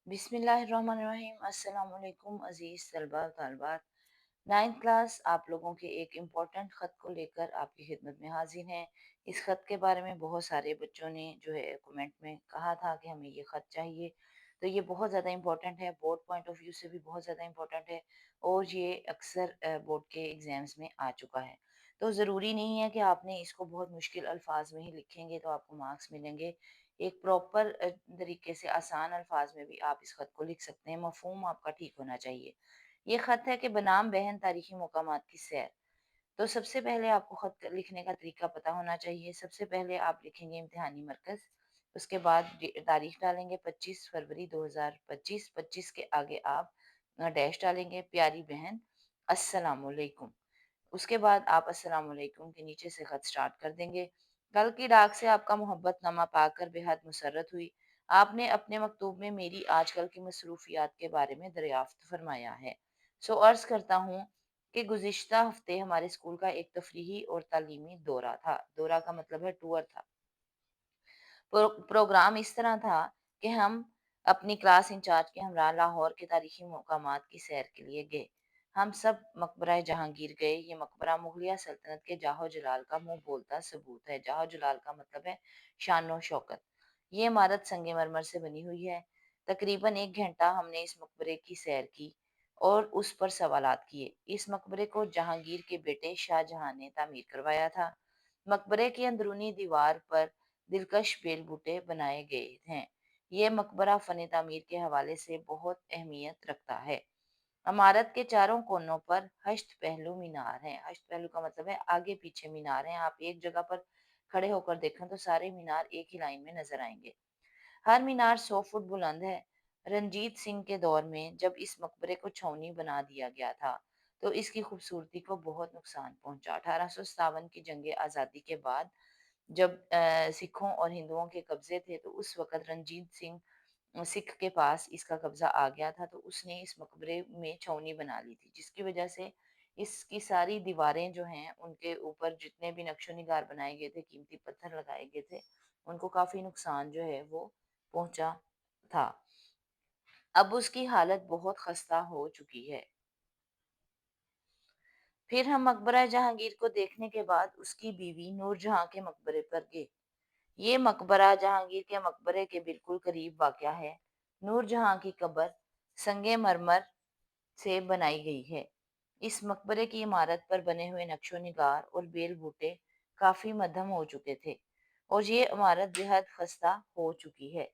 बिस्मिल्लाहिर्रहमानिर्रहीम। अस्सलाम वालेकुम अज़ीज़ तलबा तालिबात। 9th क्लास आप लोगों के एक इम्पोर्टेंट ख़त को लेकर आपकी खिदमत में हाजिर हैं। इस ख़त के बारे में बहुत सारे बच्चों ने जो है कमेंट में कहा था कि हमें ये ख़त चाहिए। तो ये बहुत ज़्यादा इम्पोर्टेंट है, बोर्ड पॉइंट ऑफ व्यू से भी बहुत ज़्यादा इम्पोर्टेंट है और ये अक्सर बोर्ड के एग्ज़ाम्स में आ चुका है। तो ज़रूरी नहीं है कि आपने इसको बहुत मुश्किल अल्फाज में ही लिखेंगे तो आपको मार्क्स मिलेंगे। एक प्रॉपर तरीके से आसान अल्फाज में भी आप इस खत को लिख सकते हैं, मफ़हूम आपका ठीक होना चाहिए। ये खत है कि बनाम बहन तारीखी मकामात की सैर। तो सबसे पहले आपको खत लिखने का तरीका पता होना चाहिए। सबसे पहले आप लिखेंगे इम्तिहानी मरकज़, उसके बाद तारीख डालेंगे 25 फरवरी 2025, 25 के आगे आप डैश डालेंगे, प्यारी बहन अस्सलामुअलैकुम। उसके बाद आप अस्सलाम वालेकुम के नीचे से खत स्टार्ट कर देंगे। कल की डाक से आपका मोहब्बतनामा पाकर बेहद मुसर्रत हुई। आपने अपने मकतूब में मेरी आजकल की मसरूफियात के बारे में दरियाफ्त फरमाया है। सो अर्ज करता हूँ कि गुज़िश्ता हफ्ते हमारे स्कूल का एक तफरीही और तालीमी दौरा था। दौरा का मतलब है टूर था। प्रोग्राम इस तरह था कि हम अपनी क्लास इंचार्ज के हमरा लाहौर के तारीखी मकामात की सैर के लिए गए। हम सब मकबरा जहांगीर गए। ये मकबरा मुगलिया सल्तनत के जाहो जलाल का मुंह बोलता सबूत है। जाहो जलाल का मतलब है शान व शौकत। ये इमारत संगे मरमर से बनी हुई है। तकरीबन 1 घंटा हमने इस मकबरे की सैर की और उस पर सवालात किए। इस मकबरे को जहांगीर के बेटे शाहजहां ने तामीर करवाया था। मकबरे की अंदरूनी दीवार पर दिलकश बेल बूटे बनाए गए हैं। ये मकबरा फन तामीर के हवाले से बहुत अहमियत रखता है। इमारत के चारों कोनों पर हश्त पहलू मीनार हैं। हश्त पहलू का मतलब है आगे पीछे मीनार हैं। आप एक जगह पर खड़े होकर देखें तो सारे मीनार एक ही लाइन में नजर आएंगे। हर मीनार 100 फुट बुलंद है। रंजीत सिंह के दौर में जब इस मकबरे को छावनी बना दिया गया था तो इसकी खूबसूरती को बहुत नुकसान पहुंचा। 1857 की जंग आज़ादी के बाद जब सिखों और हिंदुओं के कब्जे थे तो उस वक़्त रंजीत सिंह सिख के पास इसका कब्जा आ गया था तो उसने इस मकबरे में छावनी बना ली थी, जिसकी वजह से इसकी सारी दीवारें जो हैं उनके ऊपर जितने भी नक्शो निगार बनाए गए थे, कीमती पत्थर लगाए गए थे, उनको काफ़ी नुकसान जो है वो पहुंचा था। अब उसकी हालत बहुत खस्ता हो चुकी है। फिर हम मकबरा जहांगीर को देखने के बाद उसकी बीवी नूरजहां के मकबरे पर गए। ये मकबरा जहांगीर के मकबरे के बिल्कुल करीब वाक़या है। नूरजहां की कब्र संगे मरमर से बनाई गई है। इस मकबरे की इमारत पर बने हुए नक्शो निगार और बेल बूटे काफी मध्यम हो चुके थे और ये इमारत बेहद खस्ता हो चुकी है।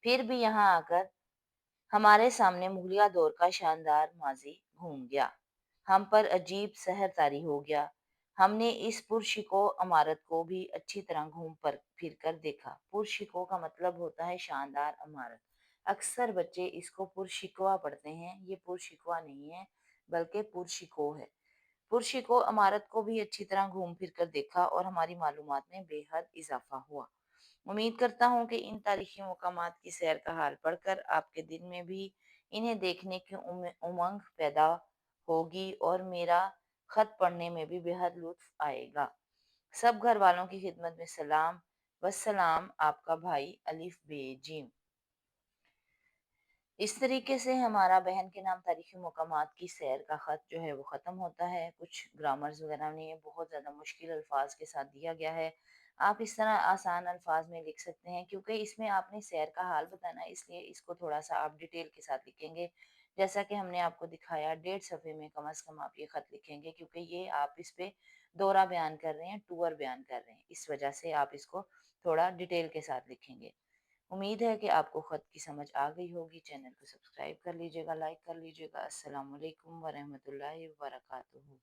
फिर भी यहाँ आकर हमारे सामने मुगलिया दौर का शानदार माजी घूम गया। हम पर अजीब सहर तारी हो गया। हमने इस पुरशिको इमारत को भी अच्छी तरह घूम पर फिर कर देखा। पुरशिको का मतलब होता है शानदार इमारत। अक्सर बच्चे इसको पुरशिकवा पढ़ते हैं। ये पुरशिकवा नहीं है बल्कि पुरशिको है। पुरशिको इमारत को भी अच्छी तरह घूम फिर कर देखा और हमारी मालूमात में बेहद इजाफा हुआ। उम्मीद करता हूँ कि इन तारीखी मकामात की सैर का हाल पढ़कर आपके दिल में भी इन्हें देखने की उमंग पैदा होगी और मेरा खत पढ़ने में भी बेहद लुत्फ आएगा। सब घर वालों की खिदमत में सलाम। वस्सलाम, आपका भाई अलिफ बे जिम। इस तरीके से हमारा बहन के नाम तारीखी मकामात की सैर का ख़त जो है वो ख़त्म होता है। कुछ ग्रामर्स वगैरह ने बहुत ज़्यादा मुश्किल अल्फाज के साथ दिया गया है। आप इस तरह आसान अल्फाज में लिख सकते हैं क्योंकि इसमें आपने सैर का हाल बताना है, इसलिए इसको थोड़ा सा आप डिटेल के साथ लिखेंगे। जैसा कि हमने आपको दिखाया 1.5 सफ़े में कम अज़ कम आप ये ख़त लिखेंगे क्योंकि ये आप इस पे दौरा बयान कर रहे हैं, टूर बयान कर रहे हैं। इस वजह से आप इसको थोड़ा डिटेल के साथ लिखेंगे। उम्मीद है कि आपको ख़त की समझ आ गई होगी। चैनल को सब्सक्राइब कर लीजिएगा, लाइक कर लीजिएगा। अस्सलाम वालेकुम व रहमतुल्लाहि व बरकातुहू।